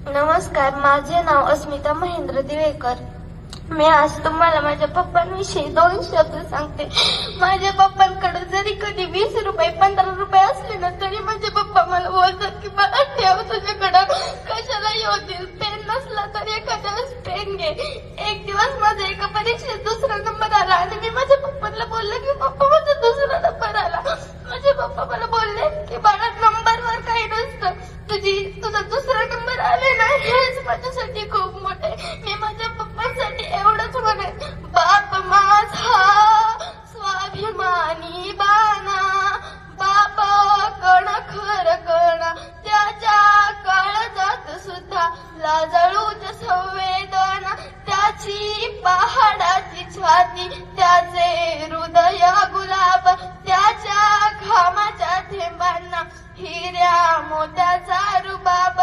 नमस्कार, माझे नाव अस्मिता महेंद्र दिवेकर. मी आज तुम्हाला माझ्या पप्पांविषयी 2 शब्द सांगते. माझ्या पप्पांकडे जरी कधी 20 रुपये 15 रुपये असले ना तरी माझे पप्पा मला बोलतात की मला ठेव तुझ्याकडं, कशाला होतील. पेन नसला तर एखाद्या वेळेस पेन घे. एक दिवस माझा एका परीक्षेत 2रा नंबर आला आणि मी माझ्या पप्पांना बोलले की पप्पा माझा 2रा नंबर आला. माझे पप्पा मला बोलले की बाळा नंबरवर काही नसतं, तुझा 2रा नंबर आले ना हेच माझ्यासाठी खूप मोठे. मी माझ्या पप्पांसाठी एवढंच म्हणेन, बाप माझा स्वाभिमानी बाणा, बापा कण खर कण त्याच्या काळजात सुद्धा लाजळूच संवेदना, त्याची पहाडाची छाती त्याचे हृदय गुलाब, त्याच्या घामाच्या थेंबांना हिऱ्या मोत्याचा